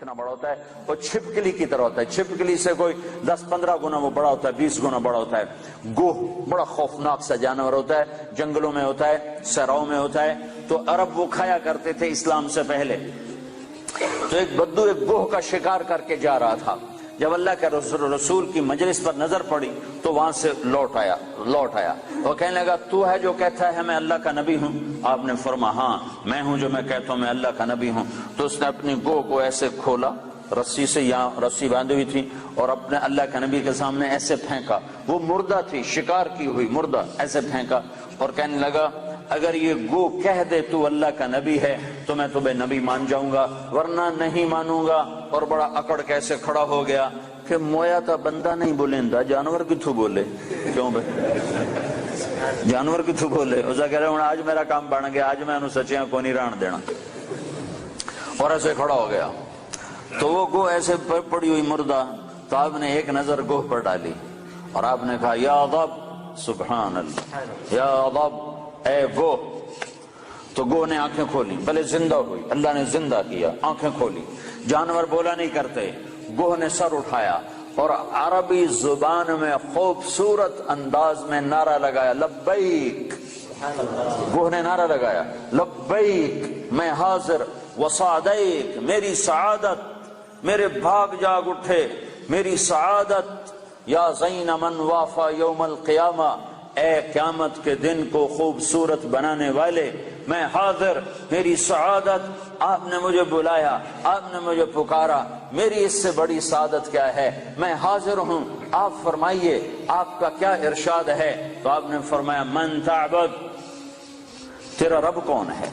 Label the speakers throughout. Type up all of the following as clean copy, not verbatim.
Speaker 1: کتنا بڑا ہوتا ہے؟ وہ چھپکلی کی طرح ہوتا ہے. چھپکلی سے کوئی 10-15 گنا وہ بڑا ہوتا ہے, 20 گنا بڑا ہوتا ہے. گوہ بڑا خوفناک سا جانور ہوتا ہے, جنگلوں میں ہوتا ہے, صحراؤں میں ہوتا ہے. تو عرب وہ کھایا کرتے تھے اسلام سے پہلے. تو ایک بدو ایک گوہ کا شکار کر کے جا رہا تھا. جب اللہ کے رسول کی مجلس پر نظر پڑی تو وہاں سے لوٹ آیا. وہ کہنے لگا تو ہے جو کہتا ہے میں اللہ کا نبی ہوں؟ آپ نے فرمایا ہاں میں ہوں جو میں کہتا ہوں میں اللہ کا نبی ہوں. تو اس نے اپنی گوہ کو ایسے کھولا, رسی سے, یہاں رسی باندھی ہوئی تھی, اور اپنے اللہ کے نبی کے سامنے ایسے پھینکا. وہ مردہ تھی, شکار کی ہوئی مردہ, ایسے پھینکا اور کہنے لگا اگر یہ گو کہہ دے تو اللہ کا نبی ہے تو میں تمہیں نبی مان جاؤں گا, ورنہ نہیں مانوں گا. اور بڑا اکڑ کیسے کھڑا ہو گیا کہ مویا تا بندہ نہیں بولیندا, جانور کتھوں بولے؟ کیوں بھائی جانور کتھوں بولے؟ اسا کہہ رہا ہوں آج میرا کام بن گیا, آج میں انہوں سچیاں کو نہیں ران دینا. اور ایسے کھڑا ہو گیا. تو وہ گو ایسے پڑی ہوئی مردہ, تو آپ نے ایک نظر گوہ پر ڈالی اور آپ نے کہا یا ضب, سبحان اللہ, یا ضب, اے گو. تو گو نے آنکھیں کھولی, بھلے زندہ ہوئی, اللہ نے زندہ کیا, آنکھیں کھولی. جانور بولا نہیں کرتے. گوہ نے سر اٹھایا اور عربی زبان میں خوبصورت انداز میں نعرہ لگایا لبیک. گوہ نے نعرہ لگایا لبیک, میں حاضر, وسعدیک, میری سعادت, میرے بھاگ جاگ اٹھے, میری سعادت, یا زین من وافا یوم القیامہ, اے قیامت کے دن کو خوبصورت بنانے والے, میں حاضر, میری سعادت. آپ نے مجھے بلایا, آپ نے مجھے پکارا, میری اس سے بڑی سعادت کیا ہے؟ میں حاضر ہوں, آپ فرمائیے آپ کا کیا ارشاد ہے؟ تو آپ نے فرمایا من تعبد, تیرا رب کون ہے,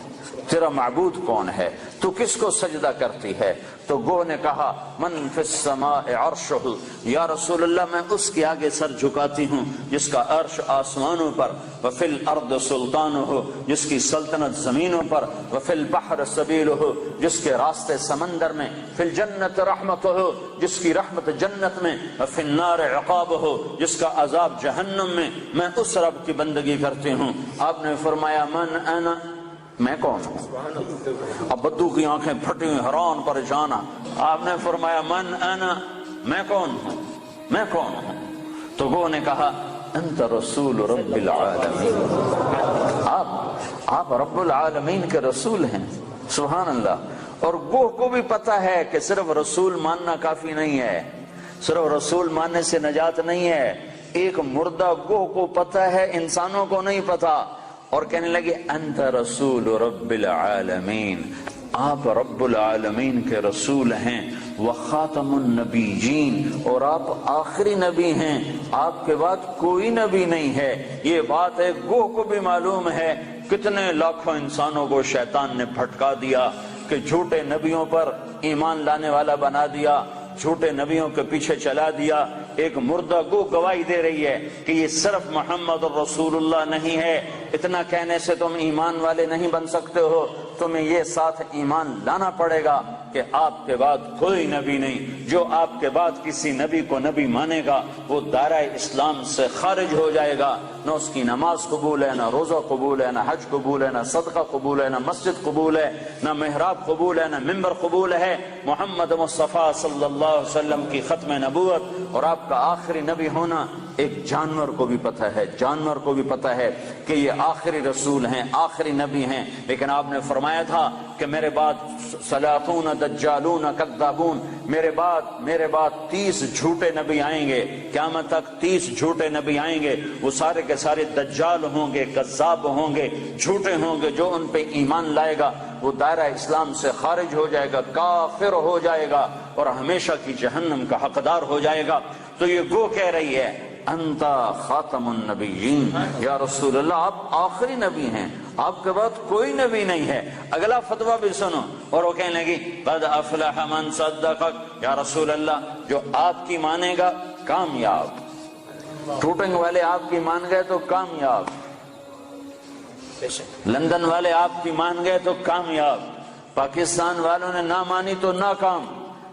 Speaker 1: تیرا معبود کون ہے, تو کس کو سجدہ کرتی ہے؟ تو گوہ نے کہا من فی السماء عرشہ, یا رسول اللہ میں اس کے آگے سر جھکاتی ہوں جس کا عرش آسمانوں پر, وفی الارض سلطانہ, جس کی سلطنت زمینوں پر, وفی البحر سبیلہ, جس کے راستے سمندر میں, فی الجنت رحمتہ, جس کی رحمت جنت میں, وفی النار عقابہ, جس کا عذاب جہنم میں. میں اس رب کی بندگی کرتی ہوں. آپ نے فرمایا من انا, میں کون ہوں؟ اب بدو کی آنکھیں پھٹی ہوئی, حیران پریشان. آپ نے فرمایا من انا, میں کون ہوں, میں کون ہوں؟ تو وہ نے کہا انت رسول رب العالمین, آپ رب العالمین کے رسول ہیں. سبحان اللہ. اور گوہ کو بھی پتا ہے کہ صرف رسول ماننا کافی نہیں ہے, صرف رسول ماننے سے نجات نہیں ہے. ایک مردہ گوہ کو پتا ہے, انسانوں کو نہیں پتا. اور کہنے لگے انت رسول رب العالمین, آپ رب العالمین کے رسول ہیں, وخاتم النبیین, اور آپ آخری نبی ہیں, آپ کے بعد کوئی نبی نہیں ہے. یہ بات ہے گوہ کو بھی معلوم ہے. کتنے لاکھوں انسانوں کو شیطان نے بھٹکا دیا کہ جھوٹے نبیوں پر ایمان لانے والا بنا دیا, جھوٹے نبیوں کے پیچھے چلا دیا. ایک مردہ گو گواہی دے رہی ہے کہ یہ صرف محمد رسول اللہ نہیں ہے. اتنا کہنے سے تم ایمان والے نہیں بن سکتے ہو, تمہیں یہ ساتھ ایمان لانا پڑے گا کہ آپ کے بعد کوئی نبی نہیں. جو آپ کے بعد کسی نبی کو نبی مانے گا وہ دائرہ اسلام سے خارج ہو جائے گا. نہ اس کی نماز قبول ہے, نہ روزہ قبول ہے, نہ حج قبول ہے, نہ صدقہ قبول ہے, نہ مسجد قبول ہے, نہ محراب قبول ہے, نہ ممبر قبول ہے. محمد مصطفیٰ صلی اللہ علیہ وسلم کی ختم نبوت اور آپ کا آخری نبی ہونا ایک جانور کو بھی پتہ ہے, جانور کو بھی پتہ ہے کہ یہ آخری رسول ہیں, آخری نبی ہیں. لیکن آپ نے فرمایا تھا کہ میرے بعد سلاطون دجالون کذابون, میرے بعد 30 جھوٹے نبی آئیں گے. قیامت تک 30 جھوٹے نبی آئیں گے. وہ سارے کے سارے دجال ہوں گے, کذاب ہوں گے, جھوٹے ہوں گے. جو ان پہ ایمان لائے گا وہ دائرہ اسلام سے خارج ہو جائے گا, کافر ہو جائے گا اور ہمیشہ کی جہنم کا حقدار ہو جائے گا. تو یہ گو کہہ رہی ہے انت خاتم النبیین, یا رسول اللہ آپ آخری نبی ہیں, آپ کے بعد کوئی نبی نہیں ہے. اگلا فتویٰ بھی سنو. اور وہ کہنے لگی قد افلح من صدقک, یا رسول اللہ جو آپ کی مانے گا کامیاب, ٹوٹنگ والے آپ کی مان گئے تو کامیاب, لندن والے آپ کی مان گئے تو کامیاب, پاکستان والوں نے نہ مانی تو ناکام,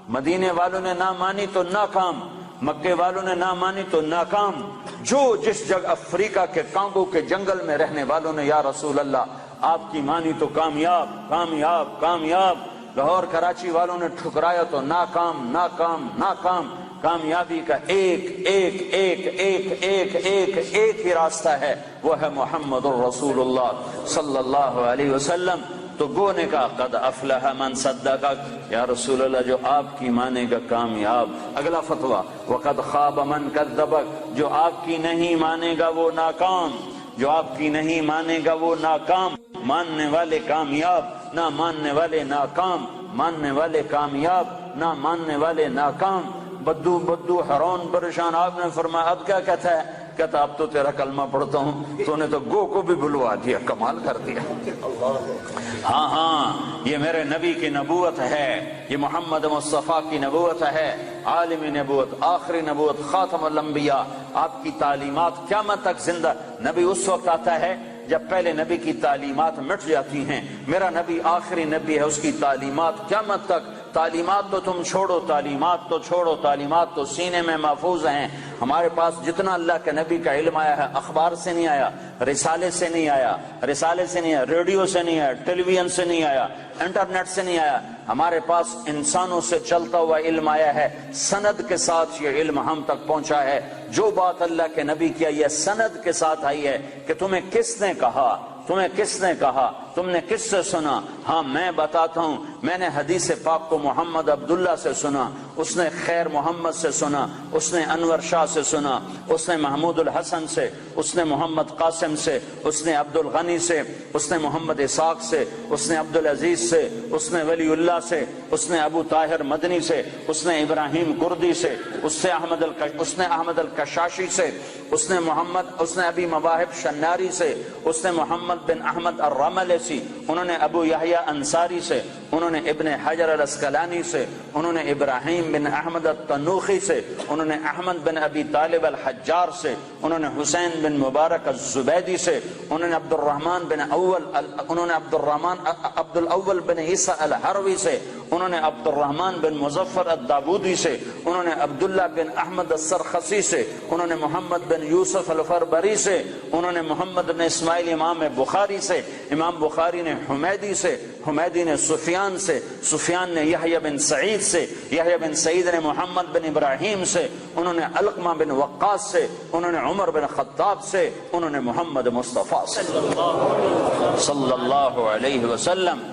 Speaker 1: مدینے والوں نے نہ مانی تو ناکام, مکے والوں نے نہ مانی تو ناکام. جو جس جگہ افریقہ کے کانگو کے جنگل میں رہنے والوں نے یا رسول اللہ آپ کی مانی تو کامیاب, کامیاب, کامیاب. لاہور کراچی والوں نے ٹھکرایا تو ناکام ناکام ناکام. کامیابی کا ایک ایک ایک ایک ایک ایک ایک ہی راستہ ہے، وہ ہے محمد الرسول اللہ صلی اللہ علیہ وسلم. تو گو نے کہا قد افلح من صدقک، یا رسول اللہ جو آپ کی مانے گا کامیاب. اگلا فتویٰ وقد خاب من کذبک، جو آپ کی نہیں مانے گا وہ ناکام، جو آپ کی نہیں مانے گا وہ ناکام. ماننے والے کامیاب، نہ ماننے والے ناکام، ماننے والے کامیاب، نہ ماننے والے ناکام. بدو بدو حیران پریشان. آپ نے فرمایا اب کیا کہتا ہے؟ کہتا اب تو تیرا کلمہ پڑھتا ہوں، تو نے تو گو کو بھی بلوا دیا، کمال کر دیا. ہاں ہاں یہ میرے نبی کی نبوت ہے، یہ محمد مصطفیٰ کی نبوت ہے، عالمی نبوت، آخری نبوت، خاتم الانبیاء. آپ کی تعلیمات قیامت تک زندہ. نبی اس وقت آتا ہے جب پہلے نبی کی تعلیمات مٹ جاتی ہیں. میرا نبی آخری نبی ہے، اس کی تعلیمات قیامت تک. تعلیمات تو تم چھوڑو، تعلیمات تو چھوڑو، تعلیمات تو سینے میں محفوظ ہیں. ہمارے پاس جتنا اللہ کے نبی کا علم آیا ہے اخبار سے نہیں آیا، رسالے سے نہیں آیا، رسالے سے نہیں آیا، ریڈیو سے نہیں آیا، ٹیلی ویژن سے نہیں آیا، انٹرنیٹ سے نہیں آیا. ہمارے پاس انسانوں سے چلتا ہوا علم آیا ہے، سند کے ساتھ یہ علم ہم تک پہنچا ہے. جو بات اللہ کے نبی کی یہ سند کے ساتھ آئی ہے کہ تمہیں کس نے کہا، تمہیں کس نے کہا، تم نے کس سے سنا؟ ہاں میں بتاتا ہوں. میں نے حدیث پاک کو محمد عبداللہ سے سنا، اس نے خیر محمد سے سنا، اس نے انور شاہ سے سنا، اس نے محمود الحسن سے، اس نے محمد قاسم سے، اس نے عبد الغنی سے، اس نے محمد اسحاق سے، اس نے عبد العزیز سے، اس نے ولی اللہ سے، اس نے ابو طاہر مدنی سے، اس نے ابراہیم کردی سے، اس نے احمد الکشاشی سے، اس نے ابی مواہب شناری سے، اس نے محمد بن احمد الرملی سے، انہوں نے ابو یحییٰ انصاری سے، انہوں نے ابن حجر الاسقلانی سے، انہوں نے ابراہیم بن احمد التنوخی سے، انہوں نے احمد بن ابی طالب الحجار سے، انہوں نے حسین بن مبارک الزبیدی سے، انہوں نے عبد الاول بن عیسیٰ الحروی سے، انہوں نے عبد الرحمن بن مظفر الداودی سے، انہوں نے عبداللہ بن احمد السرخسی سے، انہوں نے محمد بن یوسف الفربری سے، انہوں نے محمد بن اسماعیل امام بخاری سے، امام بخاری نے حمیدی سے، حمیدی نے سفیان سے، سفیان نے یحییٰ بن سعید سے، یحییٰ بن سعید نے محمد بن ابراہیم سے، انہوں نے علقمہ بن وقاص سے، انہوں نے عمر بن خطاب سے، انہوں نے محمد مصطفیٰ سے صلی اللہ علیہ وسلم.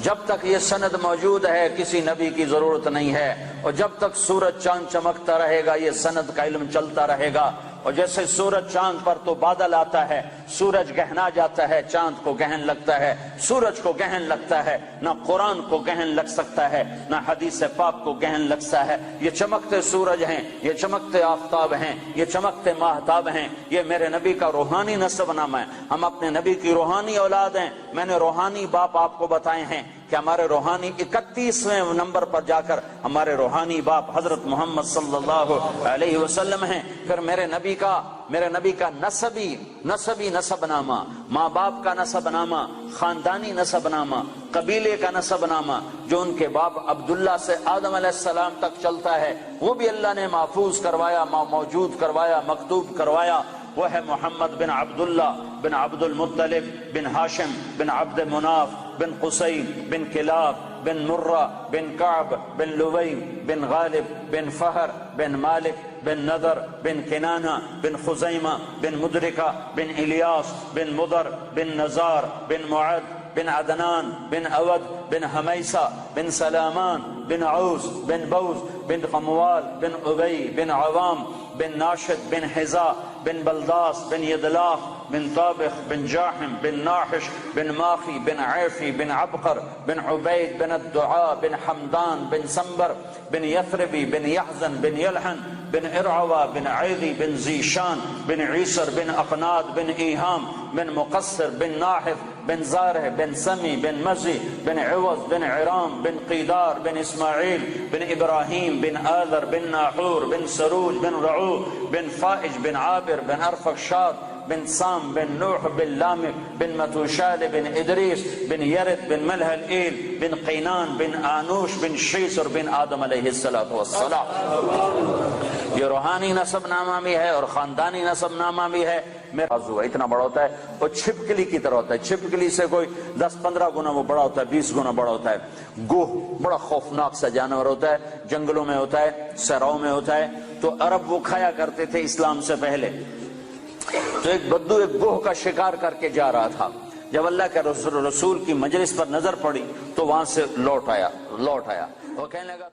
Speaker 1: جب تک یہ سند موجود ہے کسی نبی کی ضرورت نہیں ہے، اور جب تک سورج چاند چمکتا رہے گا یہ سند کا علم چلتا رہے گا. اور جیسے سورج چاند پر تو بادل آتا ہے، سورج گہنا جاتا ہے، چاند کو گہن لگتا ہے، سورج کو گہن لگتا ہے، نہ قرآن کو گہن لگ سکتا ہے، نہ حدیث پاک کو گہن لگتا ہے. یہ چمکتے سورج ہیں، یہ چمکتے آفتاب ہیں، یہ چمکتے ماہتاب ہیں، یہ میرے نبی کا روحانی نسب نامہ ہے. ہم اپنے نبی کی روحانی اولاد ہیں. میں نے روحانی باپ آپ کو بتائے ہیں کہ ہمارے روحانی 31ویں نمبر پر جا کر ہمارے روحانی باپ حضرت محمد صلی اللہ علیہ وسلم ہیں. پھر میرے نبی کا نسبی نسب نامہ، ماں باپ کا نسب نامہ، خاندانی نسب نامہ، قبیلے کا نسب نامہ، جو ان کے باپ عبداللہ سے آدم علیہ السلام تک چلتا ہے، وہ بھی اللہ نے محفوظ کروایا، موجود کروایا، مکتوب کروایا. وہ ہے محمد بن عبداللہ بن عبد المطلب بن ہاشم بن عبد مناف بن قصی بن کلاب بن مرہ بن کعب بن لوی بن غالب بن فہر بن مالک بن نذر بن کنانہ بن خزیمہ بن مدرکہ بن الیاس بن مضر بن نزار بن معد بن عدنان بن اود بن حمیسہ بن سلامان بن عوس بن بوز بن غموال بن ابی بن عوام بن ناشد بن حذاء بن بلداس بن یدلاف بن طابخ بن جاحم بن ناحش بن ماخی بن عیفی بن عبقر بن عبید بن الدعاء بن حمدان بن سنبر بن یثربی بن یحزن بن یلحن بن ارعوى بن عیدی بن زیشان بن عیسر بن اقناد بن ایہام بن مقصر بن ناحف بن زارہ بن سمی بن مزی بن عوض بن عرام بن قیدار بن اسماعیل بن ابراہیم بن آذر بن ناحور بن سروج بن رعو بن فائج بن عابر بن ارفخشاد بن سام بن نوح بن لامک بن متوشال بن ادریس بن یرد بن ملح الایل بن قینان بن آنوش بن شیسر بن آدم علیہ السلام. یہ روحانی نسب نامہ بھی ہے اور خاندانی نسب نامہ بھی ہے. میرا بازو اتنا بڑا ہوتا ہے، وہ چھپکلی کی طرح ہوتا ہے. چھپکلی سے کوئی 10-15 گنا وہ بڑا ہوتا ہے، 20 گنا بڑا ہوتا ہے. گوہ بڑا خوفناک سا جانور ہوتا ہے، جنگلوں میں ہوتا ہے، صحراؤں میں ہوتا ہے. تو عرب وہ کھایا کرتے تھے اسلام سے پہلے. تو ایک بدو ایک گوہ کا شکار کر کے جا رہا تھا. جب اللہ کے رسول کی مجلس پر نظر پڑی تو وہاں سے لوٹ آیا. وہ کہنے لگا